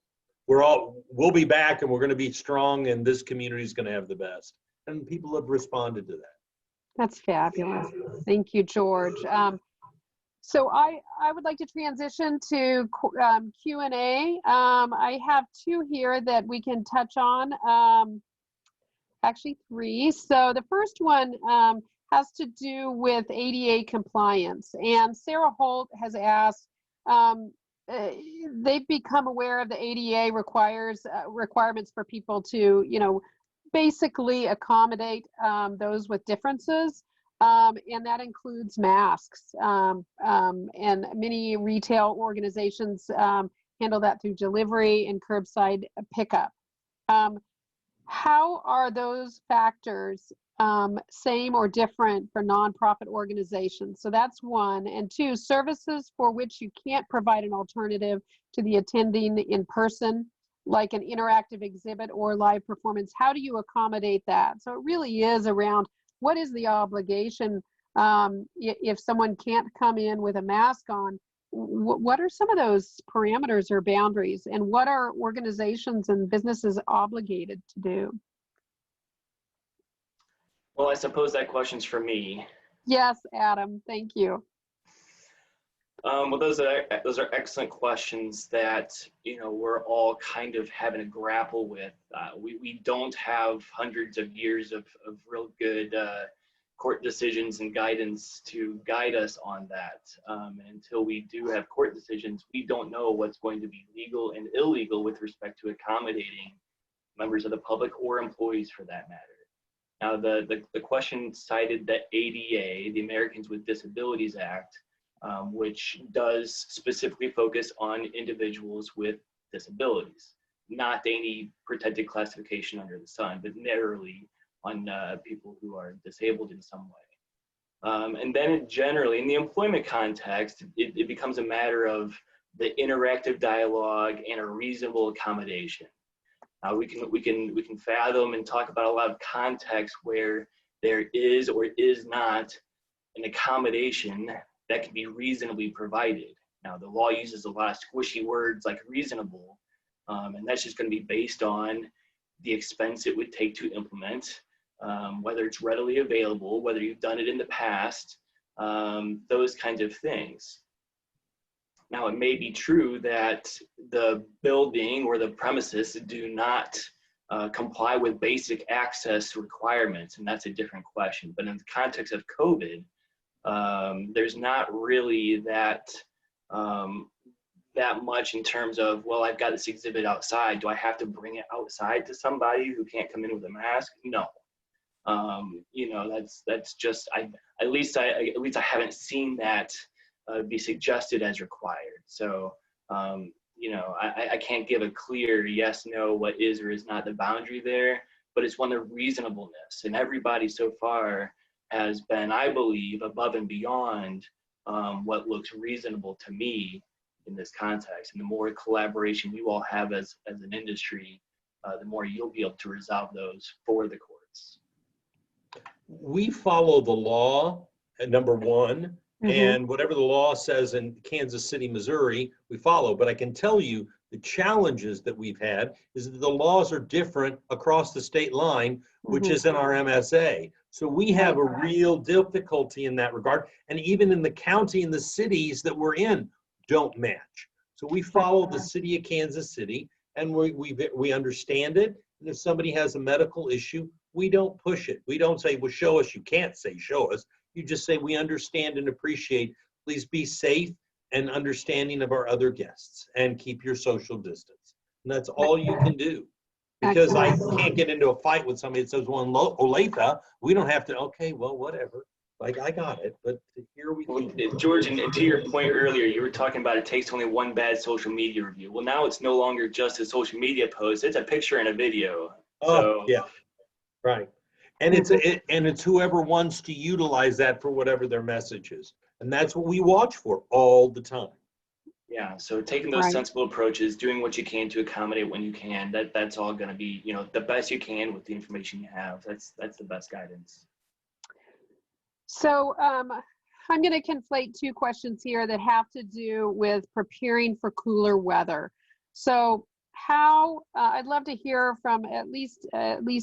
we'll be back, and we're going to be strong, and this community is going to have the best. And people have responded to that. That's fabulous. Thank you, George. So I would like to transition to Q&A. I have two here that we can touch on, actually three. So the first one has to do with ADA compliance. And Sarah Holt has asked, they've become aware of the ADA requirements for people to, you know, basically accommodate those with differences. And that includes masks. And many retail organizations handle that through delivery and curbside pickup. How are those factors same or different for nonprofit organizations? So that's one. And two, services for which you can't provide an alternative to the attending in person, like an interactive exhibit or live performance. How do you accommodate that? So it really is around, what is the obligation if someone can't come in with a mask on? What are some of those parameters or boundaries, and what are organizations and businesses obligated to do? Well, I suppose that question's for me. Yes, Adam, thank you. Well, those are excellent questions that, you know, we're all kind of having to grapple with. We don't have hundreds of years of real good court decisions and guidance to guide us on that. And until we do have court decisions, we don't know what's going to be legal and illegal with respect to accommodating members of the public or employees for that matter. Now, the question cited the ADA, the Americans with Disabilities Act, which does specifically focus on individuals with disabilities, not any protected classification under the sun, but narrowly on people who are disabled in some way. And then generally, in the employment context, it becomes a matter of the interactive dialogue and a reasonable accommodation. We can fathom and talk about a lot of context where there is or is not an accommodation that can be reasonably provided. Now, the law uses a lot of squishy words like reasonable, and that's just going to be based on the expense it would take to implement, whether it's readily available, whether you've done it in the past, those kinds of things. Now, it may be true that the building or the premises do not comply with basic access requirements, and that's a different question. But in the context of COVID, there's not really that much in terms of, well, I've got this exhibit outside. Do I have to bring it outside to somebody who can't come in with a mask? No. You know, that's just, at least I haven't seen that be suggested as required. So, you know, I can't give a clear yes, no, what is or is not the boundary there, but it's one of reasonableness. And everybody so far has been, I believe, above and beyond what looks reasonable to me in this context. And the more collaboration you all have as an industry, the more you'll be able to resolve those for the courts. We follow the law at number one. And whatever the law says in Kansas City, Missouri, we follow. But I can tell you the challenges that we've had is that the laws are different across the state line, which is in our MSA. So we have a real difficulty in that regard. And even in the county and the cities that we're in don't match. So we follow the city of Kansas City, and we understand it. And if somebody has a medical issue, we don't push it. We don't say, well, show us. You can't say show us. You just say, we understand and appreciate. Please be safe and understanding of our other guests and keep your social distance. And that's all you can do. Because I can't get into a fight with somebody that says, well, in Olathe, we don't have to, okay, well, whatever. Like, I got it, but here we go. George, and to your point earlier, you were talking about it takes only one bad social media review. Well, now it's no longer just a social media post. It's a picture and a video. Oh, so, yeah, right. And it's whoever wants to utilize that for whatever their message is. And that's what we watch for all the time. Yeah, so taking those sensible approaches, doing what you can to accommodate when you can, that's all going to be, you know, the best you can with the information you have. That's the best guidance. So I'm going to conflate two questions here that have to do with preparing for cooler weather. So how, I'd love to hear from at least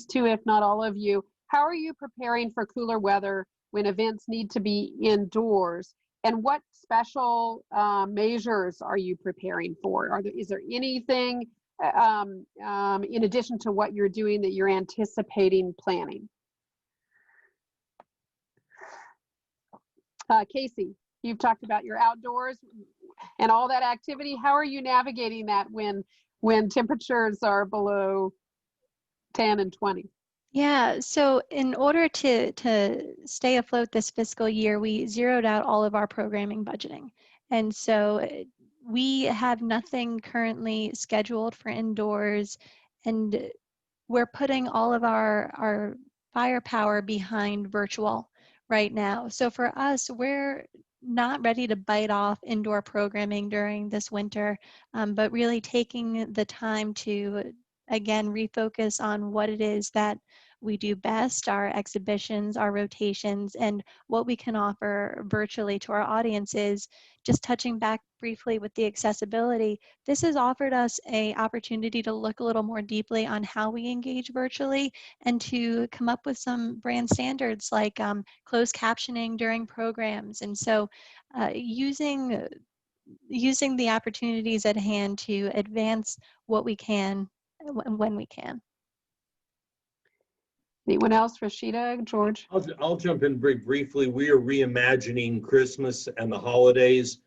two, if not all of you. How are you preparing for cooler weather when events need to be indoors? And what special measures are you preparing for? Is there anything in addition to what you're doing that you're anticipating planning? Casey, you've talked about your outdoors and all that activity. How are you navigating that when temperatures are below 10 and 20? Yeah, so in order to stay afloat this fiscal year, we zeroed out all of our programming budgeting. And so we have nothing currently scheduled for indoors, and we're putting all of our firepower behind virtual right now. So for us, we're not ready to bite off indoor programming during this winter, but really taking the time to, again, refocus on what it is that we do best, our exhibitions, our rotations, and what we can offer virtually to our audiences. Just touching back briefly with the accessibility, this has offered us an opportunity to look a little more deeply on how we engage virtually and to come up with some brand standards like closed captioning during programs. And so using the opportunities at hand to advance what we can when we can. Anyone else? Rashida, George? I'll jump in very briefly. We are reimagining Christmas and the holidays.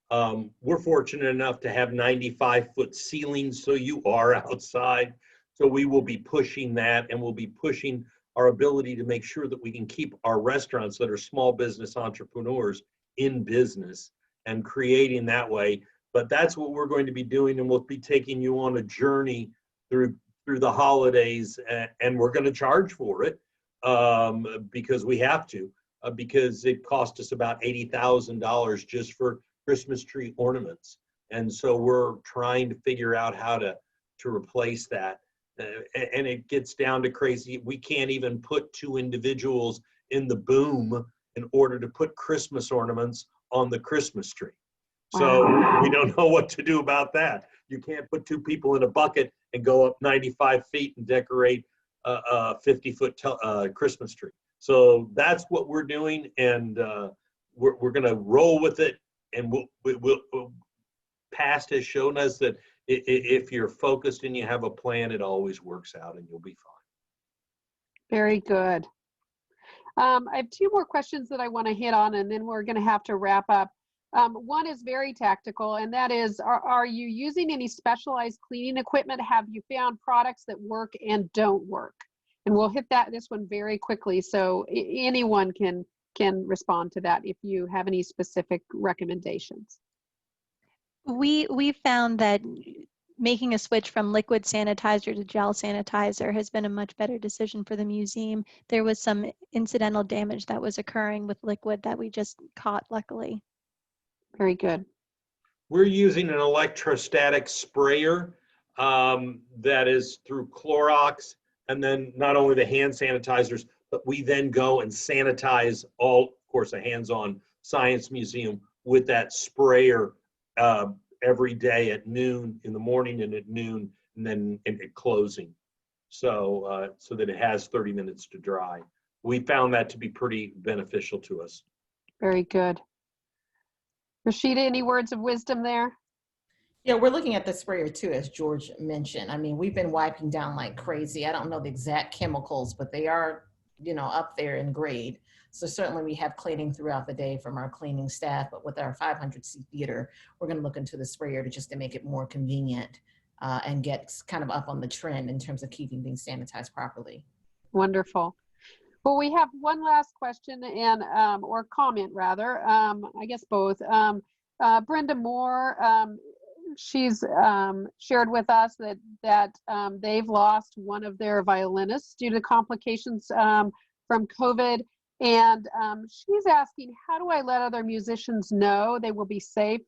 We're fortunate enough to have 95-foot ceilings, so you are outside. So we will be pushing that, and we'll be pushing our ability to make sure that we can keep our restaurants that are small business entrepreneurs in business and creating that way. But that's what we're going to be doing, and we'll be taking you on a journey through the holidays, and we're going to charge for it because we have to, because it cost us about $80,000 just for Christmas tree ornaments. And so we're trying to figure out how to replace that. And it gets down to crazy. We can't even put 2 individuals in the boom in order to put Christmas ornaments on the Christmas tree. So we don't know what to do about that. You can't put 2 people in a bucket and go up 95 feet and decorate a 50-foot Christmas tree. So that's what we're doing, and we're going to roll with it. And we'll past has shown us that if you're focused and you have a plan, it always works out and you'll be fine. Very good. I have 2 more questions that I want to hit on, and then we're going to have to wrap up. One is very tactical, and that is, are you using any specialized cleaning equipment? Have you found products that work and don't work? And we'll hit this one very quickly, so anyone can respond to that if you have any specific recommendations. We found that making a switch from liquid sanitizer to gel sanitizer has been a much better decision for the museum. There was some incidental damage that was occurring with liquid that we just caught, luckily. Very good. We're using an electrostatic sprayer that is through Clorox, and then not only the hand sanitizers, but we then go and sanitize all, of course, a hands-on science museum with that sprayer every day at noon in the morning and at noon, and then at closing, so that it has 30 minutes to dry. We found that to be pretty beneficial to us. Very good. Rashida, any words of wisdom there? Yeah, we're looking at the sprayer too, as George mentioned. I mean, we've been wiping down like crazy. I don't know the exact chemicals, but they are, up there in grade. So certainly we have cleaning throughout the day from our cleaning staff, but with our 500-seat theater, we're going to look into the sprayer to make it more convenient and get kind of up on the trend in terms of keeping things sanitized properly. Wonderful. Well, we have one last question and or comment rather, I guess both. Brenda Moore, she's shared with us that they've lost one of their violinists due to complications from COVID. And she's asking, how do I let other musicians know they will be safe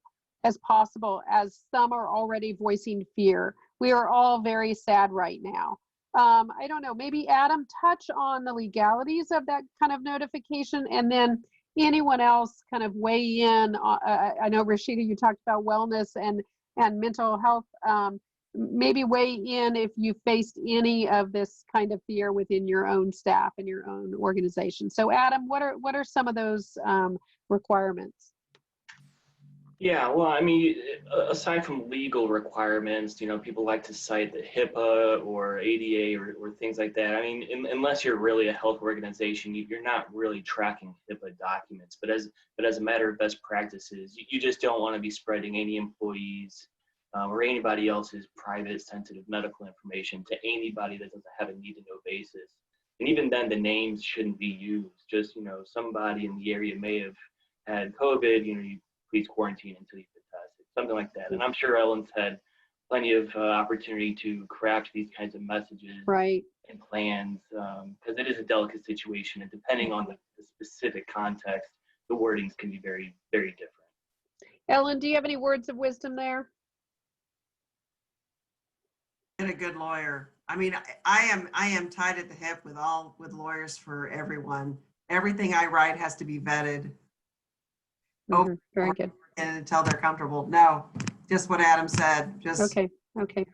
as possible, as some are already voicing fear? We are all very sad right now. I don't know, maybe Adam, touch on the legalities of that kind of notification, and then anyone else kind of weigh in. I know, Rashida, you talked about wellness and mental health. Maybe weigh in if you faced any of this kind of fear within your own staff and your own organization. So Adam, what are some of those requirements? Yeah, well, I mean, aside from legal requirements, people like to cite the HIPAA or ADA or things like that. I mean, unless you're really a health organization, you're not really tracking HIPAA documents. But as a matter of best practices, you just don't want to be spreading any employees or anybody else's private, sensitive medical information to anybody that doesn't have a need-to-know basis. And even then, the names shouldn't be used. Just, somebody in the area may have had COVID, you please quarantine until you've been tested, something like that. And I'm sure Ellen's had plenty of opportunity to craft these kinds of messages Right. and plans, because it is a delicate situation, and depending on the specific context, the wordings can be very, very different. Ellen, do you have any words of wisdom there? And a good lawyer. I mean, I am tied at the hip with lawyers for everyone. Everything I write has to be vetted. Mm-hmm. Very good. And until they're comfortable. No, just what Adam said. Just Okay.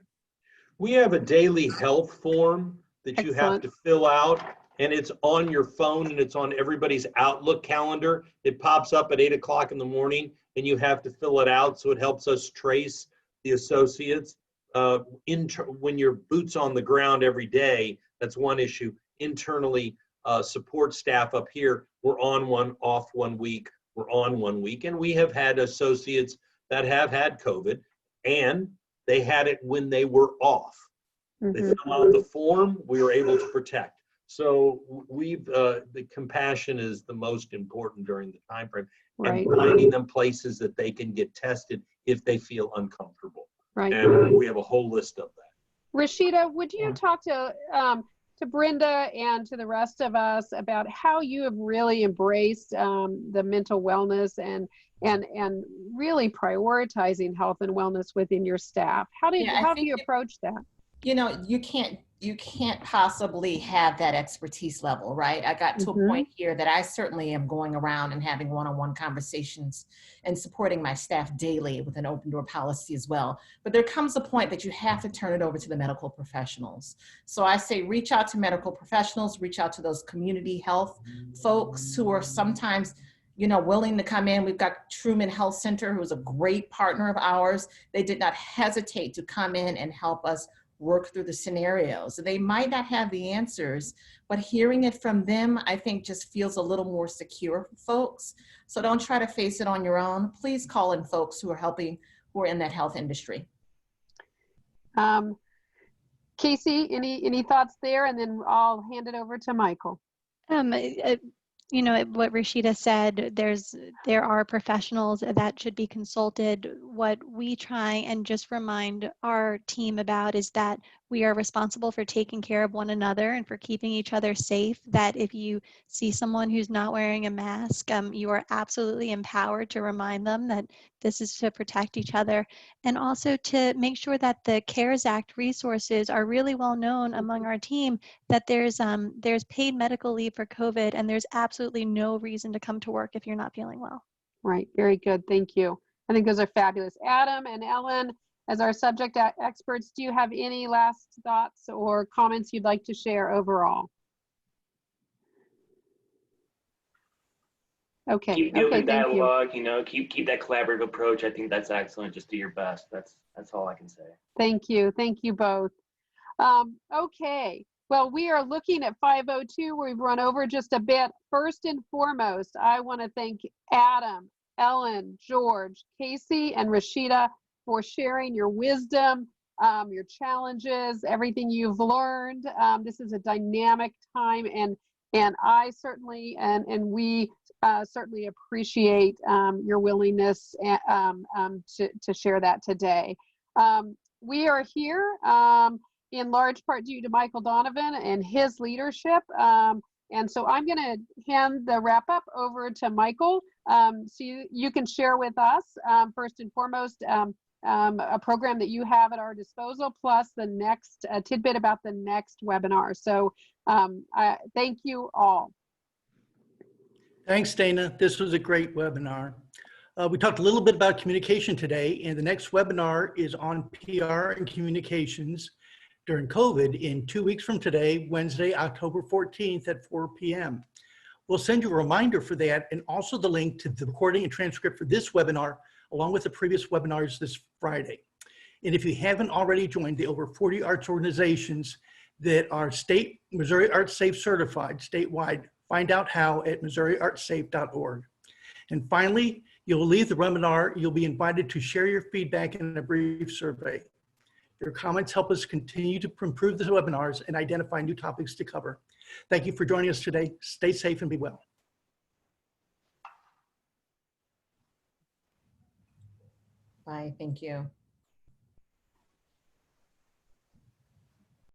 We have a daily health form that you have Excellent. to fill out, and it's on your phone and it's on everybody's Outlook calendar. It pops up at 8 o'clock in the morning and you have to fill it out, so it helps us trace the associates. When your boots on the ground every day, that's one issue. Internally, support staff up here, we're on one, off 1 week, we're on 1 week, and we have had associates that have had COVID, and they had it when they were off. They fill out the form, we were able to protect. So the compassion is the most important during the time frame, Right. and finding them places that they can get tested if they feel uncomfortable. Right. And we have a whole list of that. Rashida, would you talk to Brenda and to the rest of us about how you have really embraced the mental wellness and really prioritizing health and wellness within your staff? How do you approach that? You know, you can't possibly have that expertise level, right? I got to a point here that I certainly am going around and having one-on-one conversations and supporting my staff daily with an open door policy as well. But there comes a point that you have to turn it over to the medical professionals. So I say reach out to medical professionals, reach out to those community health folks who are sometimes, you know, willing to come in. We've got Truman Health Center, who is a great partner of ours. They did not hesitate to come in and help us work through the scenarios. They might not have the answers, but hearing it from them, I think just feels a little more secure for folks. So don't try to face it on your own. Please call in folks who are helping, who are in that health industry. Casey, any thoughts there? And then I'll hand it over to Michael. You know, what Rashida said, there are professionals that should be consulted. What we try and just remind our team about is that we are responsible for taking care of one another and for keeping each other safe, that if you see someone who's not wearing a mask, you are absolutely empowered to remind them that this is to protect each other, and also to make sure that the CARES Act resources are really well known among our team, that there's paid medical leave for COVID, and there's absolutely no reason to come to work if you're not feeling well. Right, very good, thank you. I think those are fabulous. Adam and Ellen, as our subject experts, do you have any last thoughts or comments you'd like to share overall? Okay. Keep the open Thank you. dialogue, you know, keep that collaborative approach. I think that's excellent. Just do your best. That's all I can say. Thank you both. Okay, well, we are looking at 5:02. We've run over just a bit. First and foremost, I want to thank Adam, Ellen, George, Casey, and Rashida for sharing your wisdom, your challenges, everything you've learned. This is a dynamic time, and I certainly and we certainly appreciate your willingness to share that today. We are here in large part due to Michael Donovan and his leadership. And so I'm going to hand the wrap up over to Michael, so you can share with us, first and foremost, a program that you have at our disposal, plus the next tidbit about the next webinar. So thank you all. Thanks, Dana. This was a great webinar. We talked a little bit about communication today, and the next webinar is on PR and communications during COVID in 2 weeks from today, Wednesday, October 14th at 4 p.m. We'll send you a reminder for that, and also the link to the recording and transcript for this webinar, along with the previous webinars this Friday. And if you haven't already joined the over 40 arts organizations that are state Missouri ArtSafe certified statewide, find out how at MissouriArtSafe.org. And finally, you'll leave the webinar, you'll be invited to share your feedback in a brief survey. Your comments help us continue to improve the webinars and identify new topics to cover. Thank you for joining us today. Stay safe and be well. Bye, thank you.